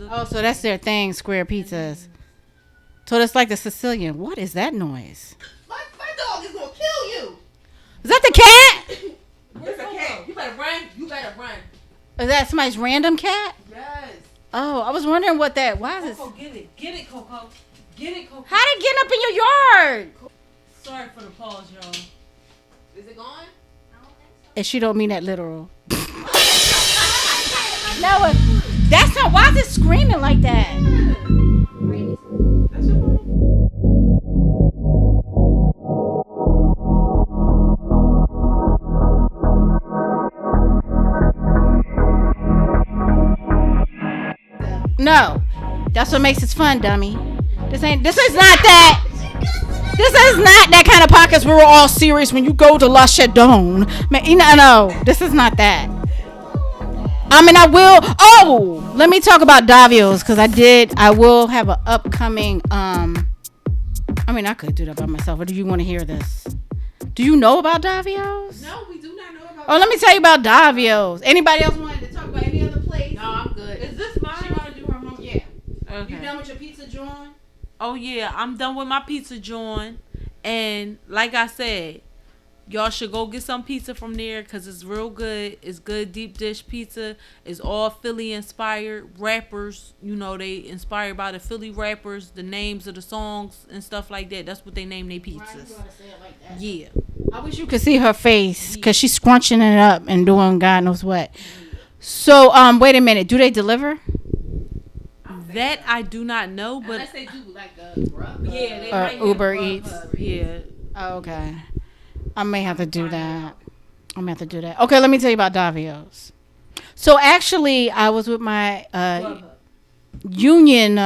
pizza. Oh, so that's their thing, square pizzas. So that's like the Sicilian. What is that noise? My dog is gonna kill you. Is that the cat? Where's the cat? You better run. You better run. Is that somebody's random cat? Yes. Oh, I was wondering what that. Why is Coco, get it. Get it, Coco. Get it, Coco. How did it get up in your yard? Sorry for the pause, y'all. Is it gone? And she don't mean that literal. No, that's not. Why is it screaming like that? That's your phone. No, that's what makes it fun, dummy. This is not that. This is not that kind of podcast where we're all serious when you go to La Chedon. Man, no, this is not that. I mean, I will. Oh, let me talk about Davio's because I will have an upcoming. I mean, I could do that by myself. Or do you want to hear this? Do you know about Davio's? No, we do not know about. Oh, let me tell you about Davio's. Anybody else wanted to talk about any other place? No, I'm good. Is this mine? She want to do her home? Yeah. Okay. You done with your pizza, John? Oh yeah, I'm done with my pizza joint, and like I said, y'all should go get some pizza from there because it's real good. It's good deep dish pizza. It's all Philly inspired rappers. You know, they inspired by the Philly rappers, the names of the songs and stuff like that. That's what they name their pizzas. Yeah. I wish you could see her face because she's scrunching it up and doing God knows what. So, wait a minute. Do they deliver? That I do not know, but Unless they do like a Grub. yeah, they Or might have Uber Grubhub. Eats. Yeah. Oh, okay. I may have to do that. Okay, let me tell you about Davio's. So actually, I was with my union,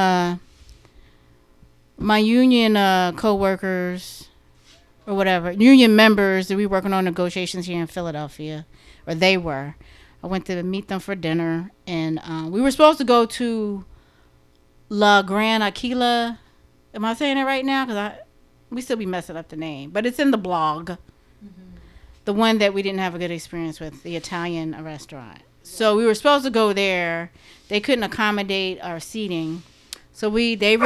co-workers or whatever, union members that we were working on negotiations here in Philadelphia, or they were. I went to meet them for dinner, and we were supposed to go to La Gran Aquila. Am I saying it right now? Because we still be messing up the name, but it's in the blog. The one that we didn't have a good experience with, the Italian restaurant. So we were supposed to go there. They couldn't accommodate our seating, so they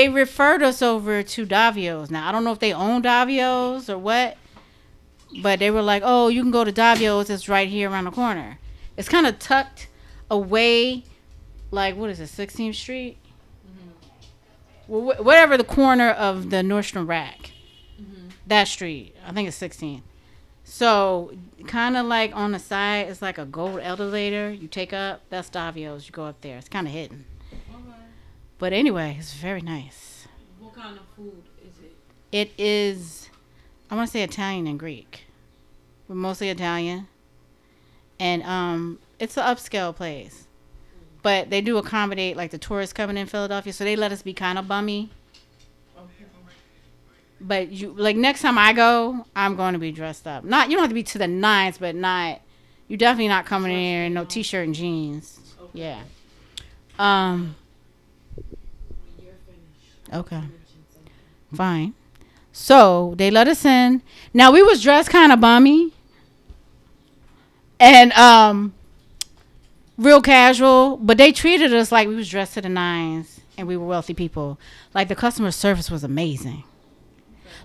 referred us over to Davio's. Now I don't know if they own Davio's or what, but they were like, "Oh, you can go to Davio's. It's right here around the corner." It's kind of tucked away, like what is it, 16th Street? Well, whatever the corner of the Nordstrom Rack. That street, I think it's 16th. So kind of like on the side, it's like a gold elevator you take up. That's Davio's. You go up there. It's kind of hidden. Okay. But anyway, it's very nice. What kind of food is it? It is, I want to say Italian and Greek, but mostly Italian. And it's an upscale place. But they do accommodate like the tourists coming in Philadelphia, so they let us be kind of bummy. But you like next time I go, I'm going to be dressed up. Not you don't have to be to the nines, but not you definitely not coming in here in no t-shirt and jeans. Yeah. Okay. Fine. So they let us in. Now we was dressed kind of bummy. And real casual, but they treated us like we was dressed to the nines and we were wealthy people. Like the customer service was amazing.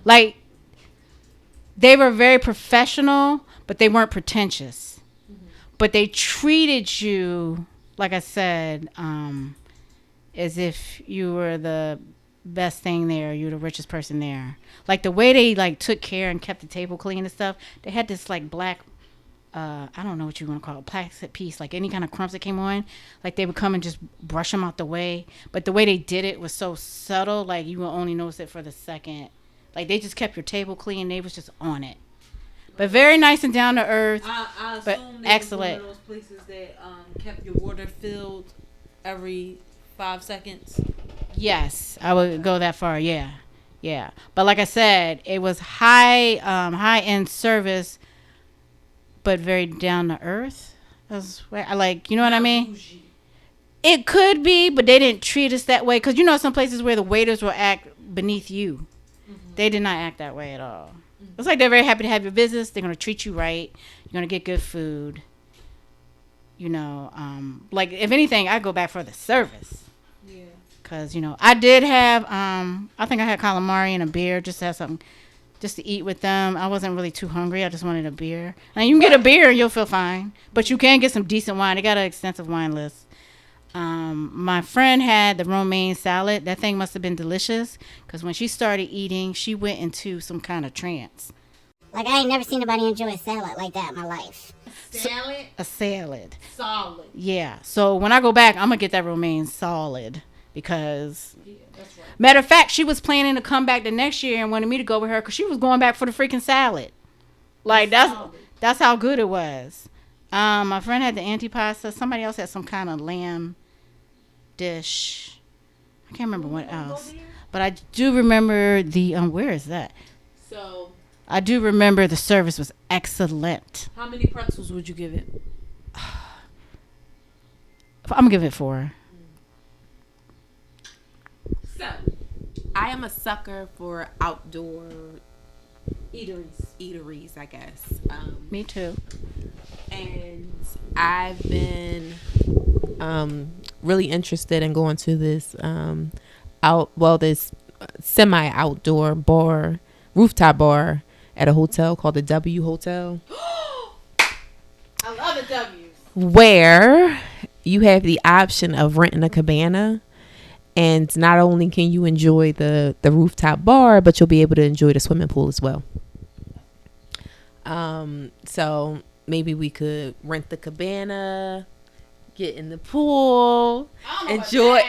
Like they were very professional, but they weren't pretentious. But they treated you, like I said, as if you were the best thing there, you were the richest person there. Like the way they like took care and kept the table clean and stuff. They had this like black I don't know what you want to call it, plastic piece, like any kind of crumbs that came on, like they would come and just brush them out the way. But the way they did it was so subtle, like you will only notice it for the second. Like they just kept your table clean. They was just on it. But very nice and down to earth. I but assume they excellent. was one of those places that kept your water filled every 5 seconds. Yes, I would go that far. Yeah. But like I said, it was high end service, but very down to earth. That's where I like, you know what I mean? Bougie. It could be, but they didn't treat us that way. Because you know some places where the waiters will act beneath you. They did not act that way at all. It's like they're very happy to have your business. They're going to treat you right. You're going to get good food. Like if anything, I go back for the service. Yeah. Cause I did have I think I had calamari and a beer just to have something just to eat with them. I wasn't really too hungry. I just wanted a beer. Now you can get a beer and you'll feel fine, but you can get some decent wine. They got an extensive wine list. My friend had the romaine salad. That thing must have been delicious because when she started eating, she went into some kind of trance. Like, I ain't never seen nobody enjoy a salad like that in my life. Salad? A salad. Solid. Yeah. So when I go back, I'm going to get that romaine solid because, Yeah, that's right. matter of fact, she was planning to come back the next year and wanted me to go with her because she was going back for the freaking salad. Like, that's how good it was. My friend had the antipasta. Somebody else had some kind of lamb dish. I can't remember what else. But I do remember the, where is that? So, I do remember the service was excellent. how many pretzels would you give it? I'm going to give it 4. So, I am a sucker for outdoor eateries, I guess. Me too. And I've been really interested in going to this this semi-outdoor bar, rooftop bar at a hotel called the W Hotel. I love the W's. Where you have the option of renting a cabana, and not only can you enjoy the rooftop bar, but you'll be able to enjoy the swimming pool as well. So maybe we could rent the cabana, get in the pool, enjoy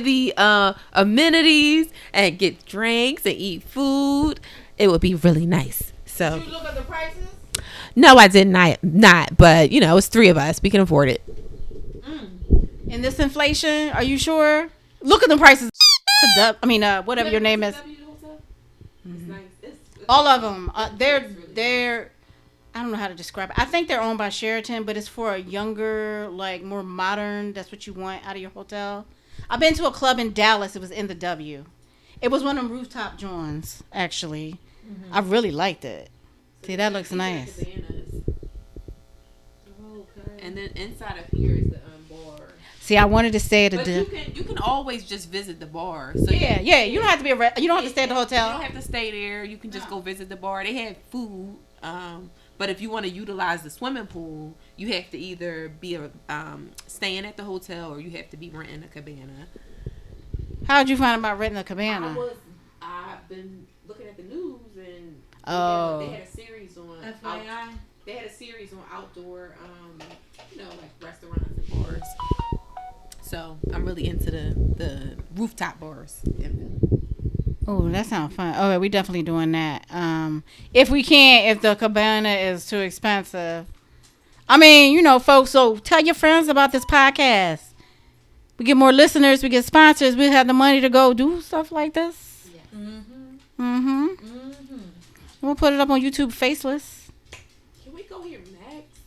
the amenities, and get drinks and eat food. It would be really nice. So Did you look at the prices? no, I did not, but it's 3 of us. We can afford it. In this inflation, are you sure? Look at the prices. Whatever your name is. It's nice. All of them. They're. I don't know how to describe it. I think they're owned by Sheraton, but it's for a younger, like more modern. That's what you want out of your hotel. I've been to a club in Dallas. It was in the W. It was one of them rooftop joints. Actually, I really liked it. See, that looks nice. And then inside of here is the bar. See, I wanted to stay at But a. you can always just visit the bar. So Yeah. You don't have to be you don't have to stay at the You hotel. don't have to stay there. You can just go visit the bar. They have food. But if you want to utilize the swimming pool, you have to either be staying at the hotel or you have to be renting a cabana. How'd you find about renting a cabana? I've been looking at the news and Oh. they had a series on FYI. They had a series on outdoor, like restaurants and bars. So I'm really into the rooftop bars. Oh, that sounds fun. Oh, we definitely doing that. If we can, if the cabana is too expensive. I mean, folks, so tell your friends about this podcast. We get more listeners, we get sponsors, we have the money to go do stuff like this. We'll put it up on YouTube faceless. Can we go here next?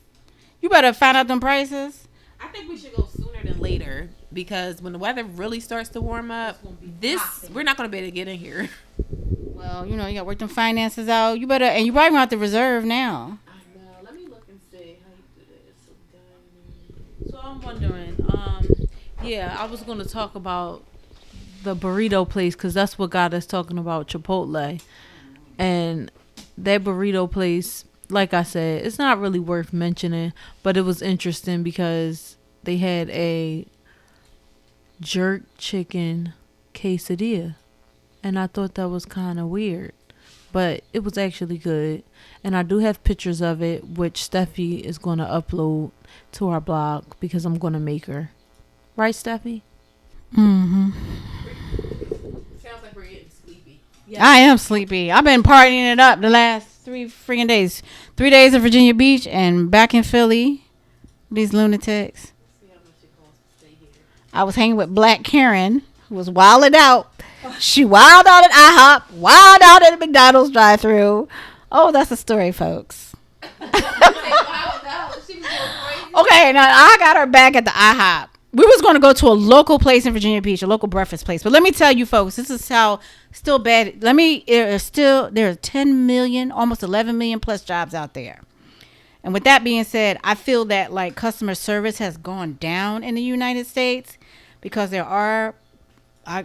You better find out them prices. I think we should go sooner than later because when the weather really starts to warm up, we're not going to be able to get in here. Well, you got to work them finances out. You better, and you probably have to reserve now. I know. Let me look and see how you do this. So I'm wondering, I was going to talk about the burrito place because that's what got us talking about Chipotle. And that burrito place, like I said, it's not really worth mentioning, but it was interesting because they had a jerk chicken quesadilla. And I thought that was kind of weird, but it was actually good. And I do have pictures of it, which Steffi is going to upload to our blog because I'm going to make her. Right, Steffi? Sounds like we're getting sleepy. Yeah. I am sleepy. I've been partying it up the last 3 freaking days. 3 days in Virginia Beach and back in Philly. These lunatics. See how much it costs to stay here. I was hanging with Black Karen, who was wilding out. She wild out at IHOP, wild out at the McDonald's drive-thru. Oh, that's a story, folks. Okay, now I got her back at the IHOP. We was going to go to a local place in Virginia Beach, a local breakfast place. But let me tell you, folks, this is how still bad. There are 10 million, almost 11 million plus jobs out there. And with that being said, I feel that like customer service has gone down in the United States because there are, I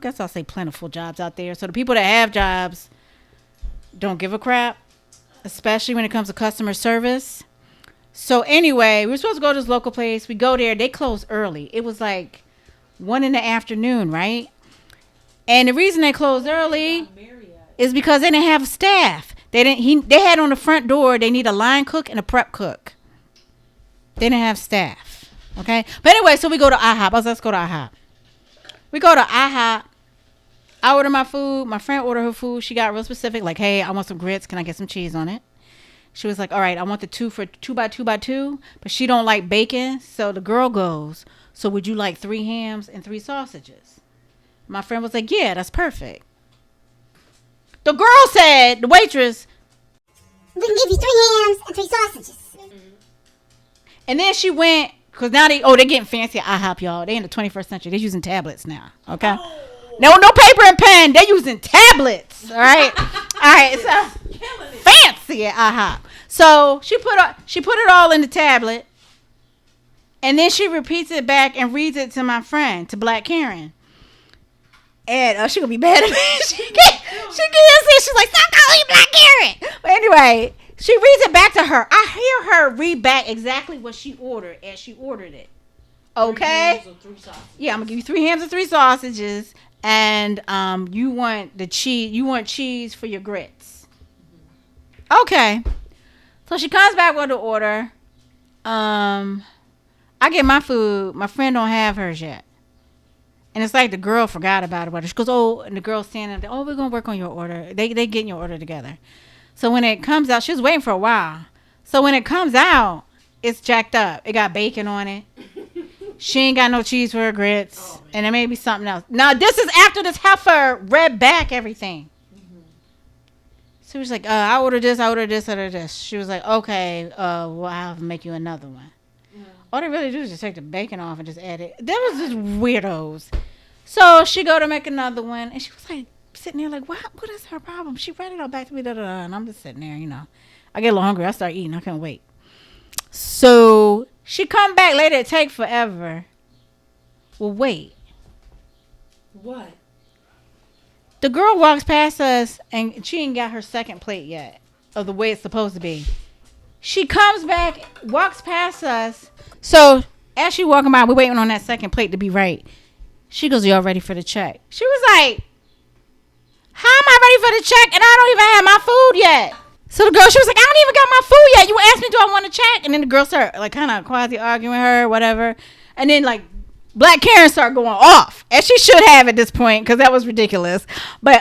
guess I'll say plentiful jobs out there. So the people that have jobs don't give a crap, especially when it comes to customer service. So anyway, we were supposed to go to this local place. We go there. They close early. It was like 1 PM, right? And the reason they closed early is because they didn't have staff. They had on the front door, they need a line cook and a prep cook. They didn't have staff. Okay? But anyway, so we go to IHOP. Let's go to IHOP. We go to IHOP. I order my food. My friend ordered her food. She got real specific, like, hey, I want some grits. Can I get some cheese on it? She was like, all right, I want the 2 for 2 by 2 by 2, but she don't like bacon. So the girl goes, so would you like 3 hams and 3 sausages? My friend was like, yeah, that's perfect. The girl said, the waitress, We can give you 3 hams and 3 sausages. and then she went, because now they're getting fancy at IHOP, y'all. They in the 21st century. They're using tablets now, okay? No paper and pen. They're using tablets, all right? All right, so fancy at IHOP. So she put it all in the tablet, and then she repeats it back and reads it to my friend, to Black Karen. And she gonna be mad at me. She can't see. She's like, stop calling you Black Karen. But anyway, she reads it back to her. I hear her read back exactly what she ordered as she ordered it. Okay. 3 hams or 3 sausages. Yeah, I'm gonna give you 3 hams and 3 sausages, and you want the cheese. You want cheese for your grits. Okay. So she comes back with the order. I get my food. My friend don't have hers yet. And it's like the girl forgot about it. She goes, oh, and the girl's standing there. Oh, we're going to work on your order. They getting your order together. So when it comes out, she was waiting for a while. So when it comes out, it's jacked up. It got bacon on it. She ain't got no cheese for her grits. Oh, and it may be something else. Now, this is after this heifer read back everything. So she was like, I ordered this, I ordered this. She was like, okay, well, I'll make you another one. All they really do is just take the bacon off and just add it. That was just weirdos. So she go to make another one, and she was like sitting there like, what is her problem? She read it all back to me, and I'm just sitting there, you know. I get a little hungry. I start eating. I can't wait. So she come back later. It take forever. Well, wait. What? The girl walks past us, and she ain't got her second plate yet of the way it's supposed to be. She comes back, walks past us. So as she walking by, we're waiting on that second plate to be right. She goes, y'all ready for the check? She was like, how am I ready for the check? And I don't even have my food yet. So the girl, she was like, I don't even got my food yet. You asked me, do I want a check? And then the girl started like kind of quasi arguing with her, whatever. And then like Black Karen started going off, as she should have at this point, because that was ridiculous. But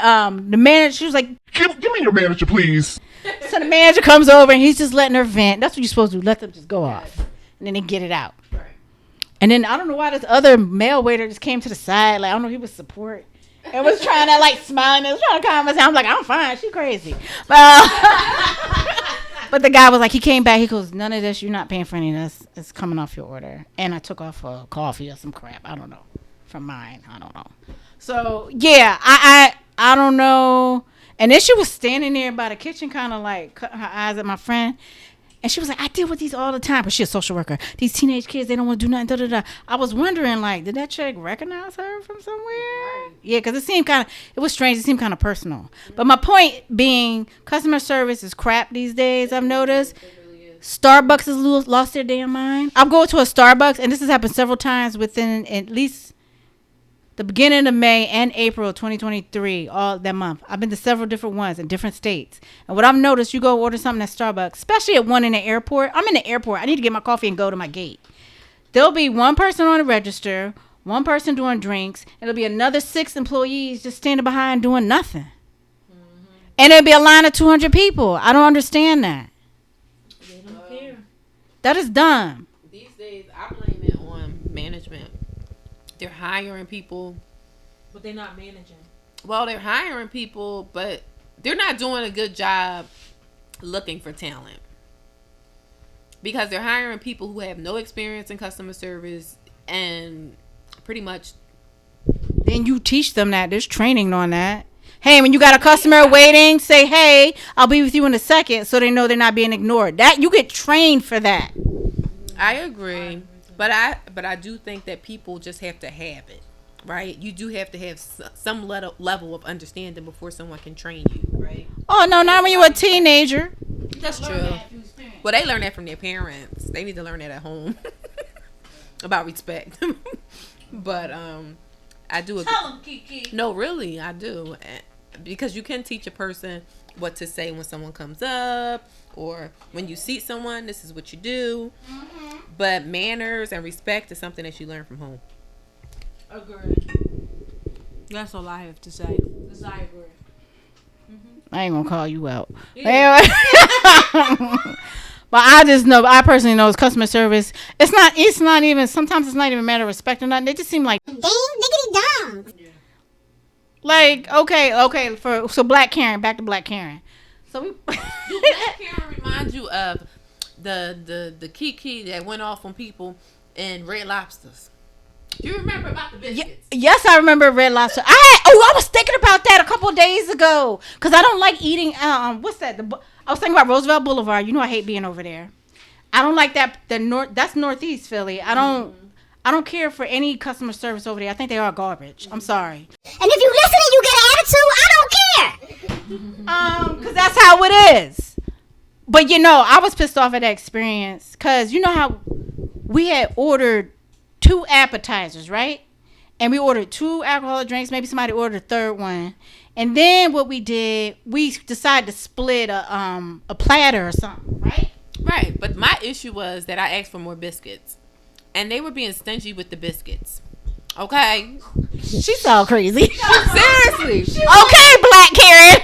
the manager, she was like, Give me your manager, please. so the manager comes over and he's just letting her vent. That's what you're supposed to do. Let them just go off. And then they get it out. Right. And then I don't know why this other male waiter just came to the side. Like, I don't know, he was support. And was trying to like smiling and was trying to converse. I'm like, I'm fine. She crazy. But the guy was like, he came back. He goes, none of this. You're not paying for any of this. It's coming off your order. And I took off a coffee or some crap. I don't know. From mine. I don't know. So, yeah. I don't know. And then she was standing there by the kitchen kind of like cutting her eyes at my friend. And she was like, I deal with these all the time. But she's a social worker. These teenage kids, they don't want to do nothing. Da, da, da. I was wondering, like, did that chick recognize her from somewhere? Right. Yeah, because it was strange. It seemed kind of personal. But my point being, customer service is crap these days, I've noticed. Starbucks has lost their damn mind. I'll go to a Starbucks, and this has happened several times within at least the beginning of May and April of 2023, all that month. I've been to several different ones in different states. And what I've noticed, you go order something at Starbucks, especially at one in the airport. I'm in the airport. I need to get my coffee and go to my gate. There'll be one person on the register, one person doing drinks, and there'll be another 6 employees just standing behind doing nothing. Mm-hmm. And there'll be a line of 200 people. I don't understand that. They don't care. That is dumb. These days, I blame it on management. They're hiring people. But they're not managing. Well, they're hiring people, but they're not doing a good job looking for talent. Because they're hiring people who have no experience in customer service and pretty much. Then you teach them that. There's training on that. Hey, when you got a customer waiting, say, hey, I'll be with you in a second, so they know they're not being ignored. That you get trained for that. I agree, but I do think that people just have to have it, right? You do have to have some level of understanding before someone can train you, right? Oh no, not when you're a teenager. That's true. Well, they learn that from their parents. They need to learn that at home about respect. But I do agree. Tell 'em, Kiki. No, really, I do. Because you can teach a person what to say when someone comes up, or when you see someone, this is what you do. Mm-hmm. But manners and respect is something that you learn from home. Agreed. That's all I have to say. Yes, I agree. I ain't gonna call you out. Yeah. But I just know, I personally know, it's customer service. It's not even, sometimes it's not even a matter of respect or nothing. They just seem like, Dang, diggity dumb. like, okay, so Black Karen, back to Black Karen. So we. Do Black Karen remind you of the Kiki that went off on people in Red Lobsters? Do you remember about the biscuits? Yes, I remember Red Lobster. I was thinking about that a couple of days ago because I don't like eating. What's that? I was thinking about Roosevelt Boulevard. You know, I hate being over there. I don't like that. That's Northeast Philly. I don't care for any customer service over there. I think they are garbage. I'm sorry. And if you listen and you get an attitude, I don't care. Because that's how it is. But I was pissed off at that experience because you know how we had ordered 2 appetizers, right? And we ordered 2 alcoholic drinks. Maybe somebody ordered a third one. And then what we did, we decided to split a platter or something, right? Right. But my issue was that I asked for more biscuits. And they were being stingy with the biscuits. Okay? She's all crazy. Seriously. Okay, Black Karen.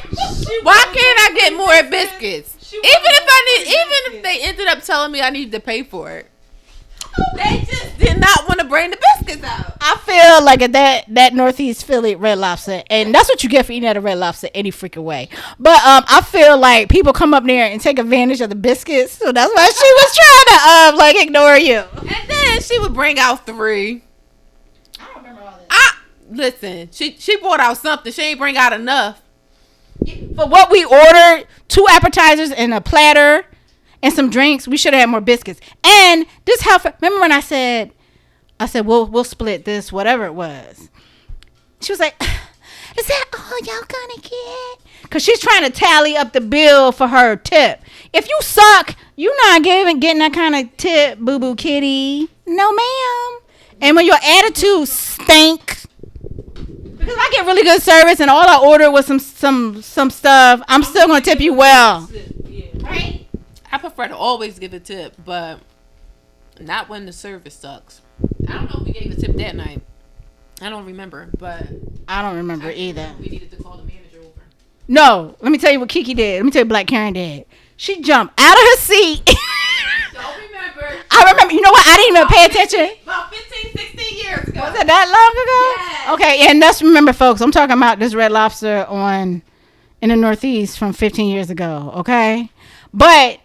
Why can't I get more biscuits? Even if they ended up telling me I needed to pay for it. They just did not want to bring the biscuits out. I feel like at that Northeast Philly Red Lobster, and that's what you get for eating at a Red Lobster any freaking way. But I feel like people come up there and take advantage of the biscuits, so that's why she was trying to ignore you. And then she would bring out 3. I don't remember all that. Listen, she brought out something. She ain't bring out enough. For what we ordered, 2 appetizers and a platter and some drinks, we should have had more biscuits. And this remember when I said we'll split this, whatever it was. She was like, is that all y'all gonna get? Because she's trying to tally up the bill for her tip. If you suck, you not getting that kind of tip, boo-boo kitty. No, ma'am. And when your attitude stink, because I get really good service and all I ordered was some stuff, I'm still gonna tip you well. Right? I prefer to always give a tip, but not when the service sucks. I don't know if we gave a tip that night. I don't remember, but I don't remember either. We needed to call the manager over. No, let me tell you what Kiki did. Let me tell you what Black Karen did. She jumped out of her seat. Don't remember. I remember. You know what? I didn't even pay attention. About 15, 16 years ago. Was it that long ago? Yes. Okay, and let's remember, folks, I'm talking about this Red Lobster in the Northeast from 15 years ago, okay? But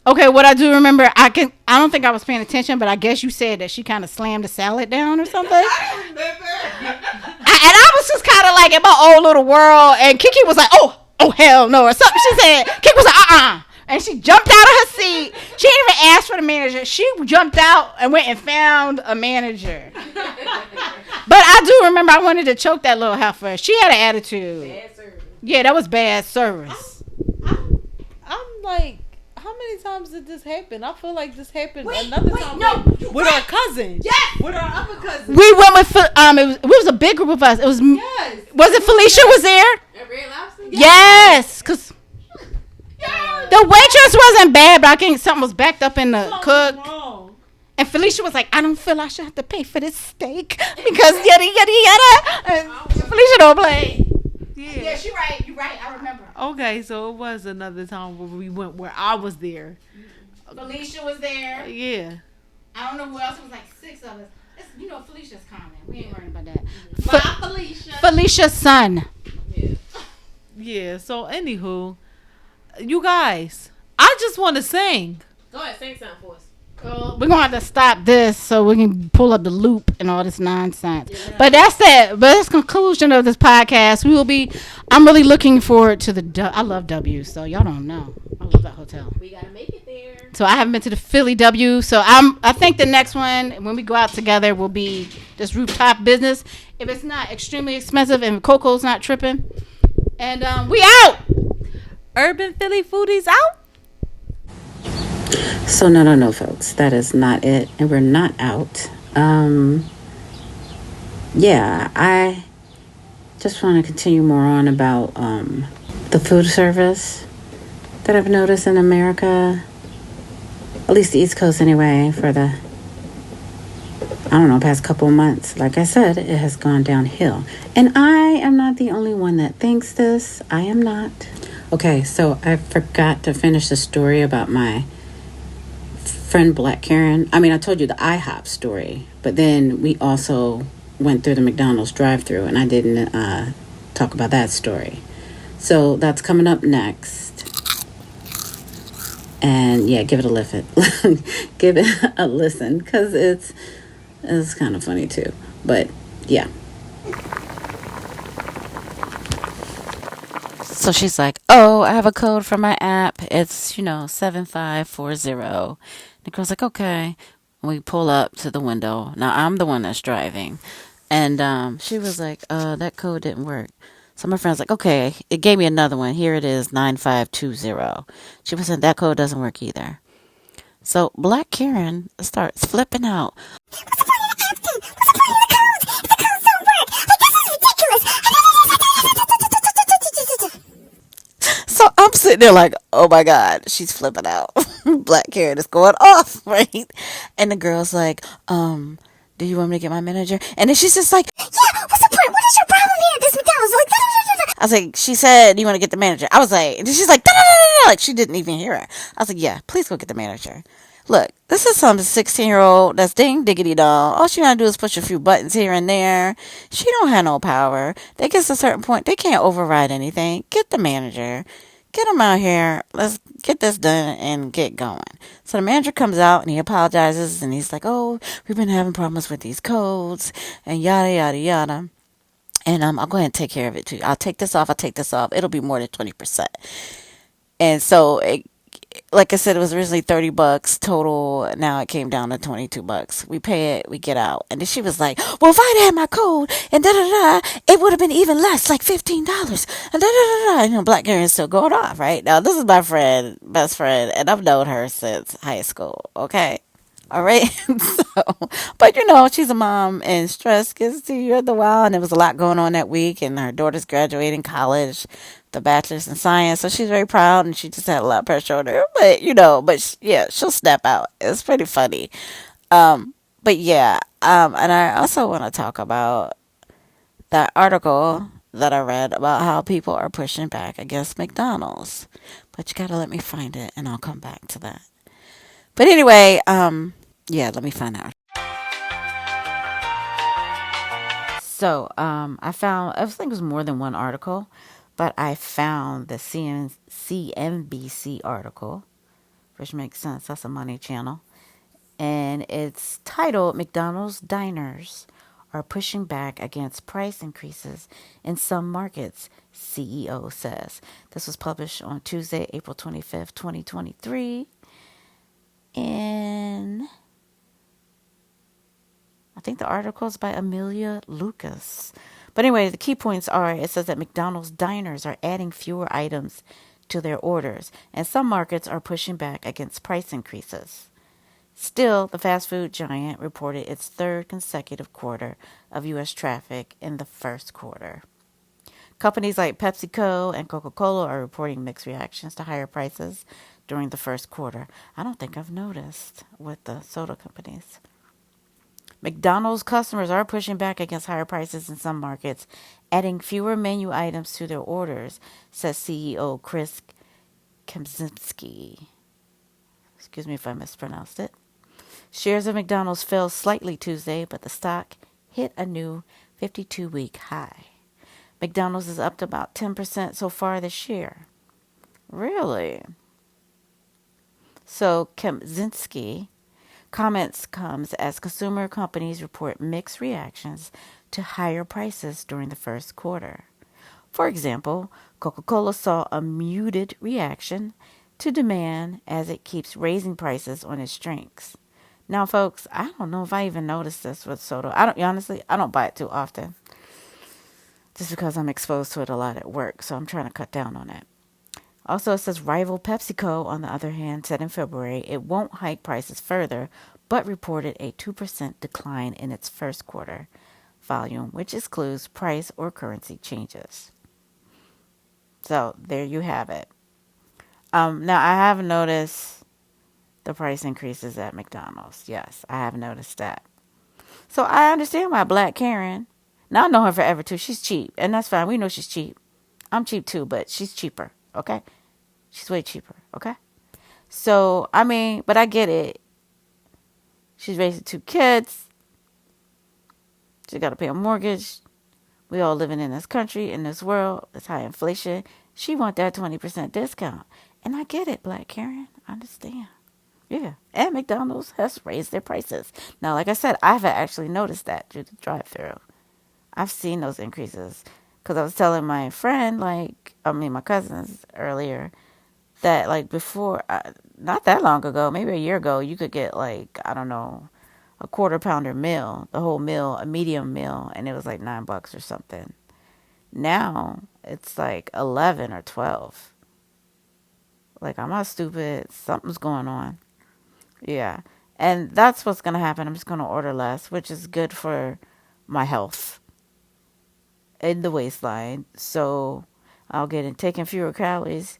okay, what I do remember, I don't think I was paying attention, but I guess you said that she kind of slammed the salad down or something. I don't remember. And I was just kind of like in my own little world, and Kiki was like, oh hell no, or something. She said, Kiki was like, and she jumped out of her seat. She didn't even ask for the manager. She jumped out and went and found a manager. But I do remember I wanted to choke that little heifer. She had an attitude. Bad service. Yeah, that was bad service. I'm like, how many times did this happen? I feel like this happened Wait, another time with our cousin. Yes. With our other cousin. We went with it was a big group of us. It was Yes. Was it Felicia was there? At Red Lobster? Yes, cause the waitress wasn't bad, but I think something was backed up in the cook. Wrong. And Felicia was like, I don't feel I should have to pay for this steak because yada yada yada. And Felicia don't play. Yeah. she right. You right. I remember. Okay, so it was another time where we went where I was there. Felicia was there. Yeah. I don't know who else. It was like 6 of us. Felicia's common. We ain't worrying about that. Bye, Felicia. Felicia's son. Yeah. So anywho, you guys, I just want to sing. Go ahead, sing something for us. We're gonna have to stop this so we can pull up the loop and all this nonsense. Yeah. But that's it. But that's the conclusion of this podcast. We will be. I'm really looking forward to the. I love W. So y'all don't know. I love that hotel. We gotta make it there. So I haven't been to the Philly W. So I think the next one when we go out together will be this rooftop business. If it's not extremely expensive and Coco's not tripping, and we out. Urban Philly Foodies out. So no, folks, that is not it, and we're not out. Yeah, I just want to continue more on about the food service that I've noticed in America, at least the East Coast anyway, for the, I don't know, past couple of months. Like I said, it has gone downhill. And I am not the only one that thinks this. I am not. Okay, so I forgot to finish the story about my friend Black Karen. I mean, I told you the IHOP story, but then we also went through the McDonald's drive-thru, and I didn't talk about that story. So that's coming up next. And yeah, give it a listen. Give it a listen, because it's kind of funny too. But yeah. So she's like, oh, I have a code for my app. It's, 7540. The girl's like, okay. We pull up to the window. Now I'm the one that's driving. And she was like, that code didn't work. So my friend's like, okay, it gave me another one. Here it is, 9520. She was saying that code doesn't work either. So Black Karen starts flipping out. So I'm sitting there like, oh my God, she's flipping out. Black Karen is going off, right? And the girl's like, do you want me to get my manager? And then she's just like, yeah, what's the point? What is your problem here at this McDonald's? Like, da, da, da, da. I was like, she said, you want to get the manager? I was like, and she's like, da, da, da, da, like she didn't even hear her. I was like, yeah, please go get the manager. Look, this is some 16-year-old that's ding diggity dong. All she gotta do is push a few buttons here and there. She don't have no power. They get to a certain point, they can't override anything. Get the manager. Get them out here. Let's get this done and get going. So the manager comes out and he apologizes and he's like, oh, we've been having problems with these codes and yada, yada, yada. And I'll go ahead and take care of it too. I'll take this off. It'll be more than 20%. And so like I said, it was originally $30 total. Now it came down to $22. We pay it, we get out. And then she was like, well, if I'd had my code and da da da, it would have been even less, like $15. And da da da da. Black Karen is still going off, right? Now, this is my friend, best friend, and I've known her since high school, okay? All right. But she's a mom and stress gets to you at the while. And there was a lot going on that week. And her daughter's graduating college, the bachelor's in science. So she's very proud and she just had a lot of pressure on her. But, she'll snap out. It's pretty funny. But yeah. And I also want to talk about that article that I read about how people are pushing back against McDonald's. But you got to let me find it and I'll come back to that. But anyway, yeah, let me find out. So, I found, I think it was more than one article, but I found the CNBC article, which makes sense. That's a money channel. And it's titled, McDonald's Diners Are Pushing Back Against Price Increases in Some Markets, CEO says. This was published on Tuesday, April 25th, 2023. And I think the article is by Amelia Lucas. But anyway, the key points are, it says that McDonald's diners are adding fewer items to their orders, and some markets are pushing back against price increases. Still, the fast food giant reported its third consecutive quarter of U.S. traffic in the first quarter. Companies like PepsiCo and Coca-Cola are reporting mixed reactions to higher prices during the first quarter. I don't think I've noticed with the soda companies. McDonald's customers are pushing back against higher prices in some markets, adding fewer menu items to their orders, says CEO Chris Kempczynski. Excuse me if I mispronounced it. Shares of McDonald's fell slightly Tuesday, but the stock hit a new 52-week high. McDonald's is up to about 10% so far this year. Really? So Kempczynski Comments comes as consumer companies report mixed reactions to higher prices during the first quarter. For example, Coca-Cola saw a muted reaction to demand as it keeps raising prices on its drinks. Now, folks, I don't know if I even noticed this with soda. I don't buy it too often, just because I'm exposed to it a lot at work, so I'm trying to cut down on it. Also, it says rival PepsiCo, on the other hand, said in February it won't hike prices further, but reported a 2% decline in its first quarter volume, which excludes price or currency changes. So there you have it. Now, I have noticed the price increases at McDonald's. Yes, I have noticed that. So I understand why Black Karen, now I know her forever too. She's cheap, and that's fine. We know she's cheap. I'm cheap too, but she's cheaper, okay? She's way cheaper, okay? So, I mean, but I get it. She's raising 2 kids. She got to pay a mortgage. We all living in this country, in this world. It's high inflation. She want that 20% discount. And I get it, Black Karen. I understand. Yeah. And McDonald's has raised their prices. Now, like I said, I haven't actually noticed that through the drive-thru. I've seen those increases. Because I was telling my friend, my cousins earlier, that before, not that long ago, maybe a year ago, you could get a quarter pounder meal, the whole meal, a medium meal, and it was like $9 or something. Now it's like 11 or 12. I'm not stupid. Something's going on. Yeah. And that's what's going to happen. I'm just going to order less, which is good for my health in the waistline. So I'll get in taking fewer calories.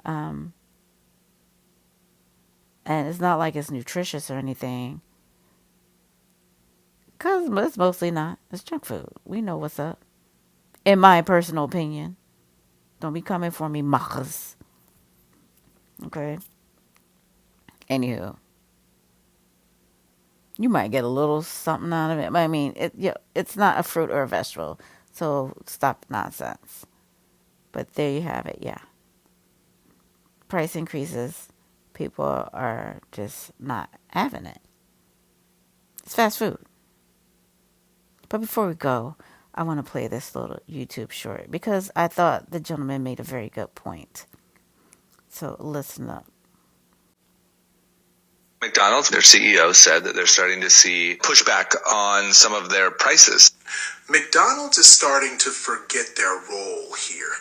And it's not like it's nutritious or anything. Because it's mostly not. It's junk food. We know what's up. In my personal opinion. Don't be coming for me, Machas. Okay? Anywho. You might get a little something out of it. But I mean, it's not a fruit or a vegetable. So stop the nonsense. But there you have it, yeah. Price increases. People are just not having it. It's fast food. But before we go, I want to play this little YouTube short because I thought the gentleman made a very good point. So listen up. McDonald's, their CEO said that they're starting to see pushback on some of their prices. McDonald's is starting to forget their role here.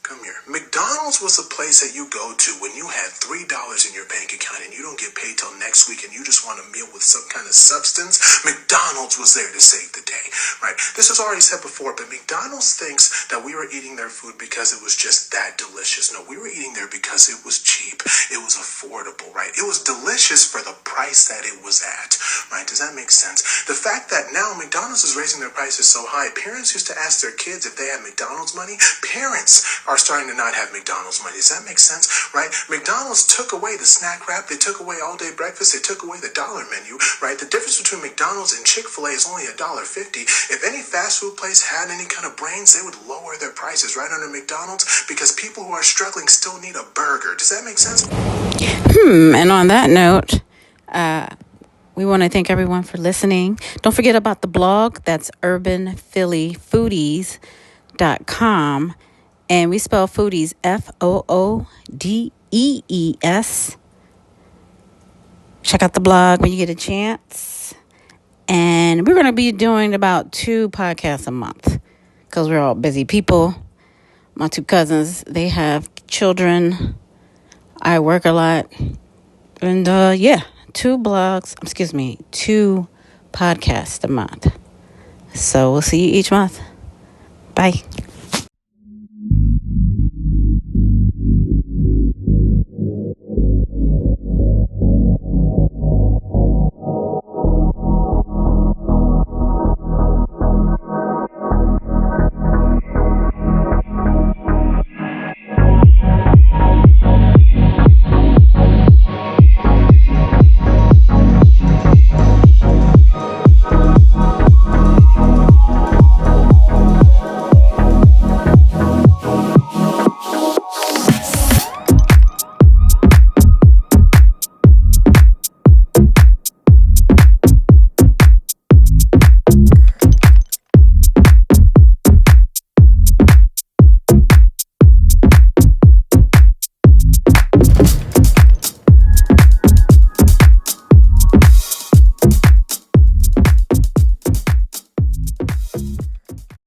Come here. McDonald's was a place that you go to when you had $3 in your bank account and you don't get paid till next week and you just want a meal with some kind of substance. McDonald's was there to save the day, right? This was already said before, but McDonald's thinks that we were eating their food because it was just that delicious. No, we were eating there because it was cheap. It was affordable, right? It was delicious for the price that it was at, right? Does that make sense? The fact that now McDonald's is raising their prices so high, parents used to ask their kids if they had McDonald's money. Parents are starting to not have McDonald's money. Does that make sense? Right? McDonald's took away the snack wrap. They took away all day breakfast. They took away the dollar menu. Right? The difference between McDonald's and Chick-fil-A is only $1.50. If any fast food place had any kind of brains, they would lower their prices right under McDonald's because people who are struggling still need a burger. Does that make sense? And on that note, we want to thank everyone for listening. Don't forget about the blog. That's urbanphillyfoodies.com. And we spell foodies Foodees. Check out the blog when you get a chance. And we're going to be doing about 2 podcasts a month because we're all busy people. My 2 cousins, they have children. I work a lot. And 2 podcasts a month. So we'll see you each month. Bye.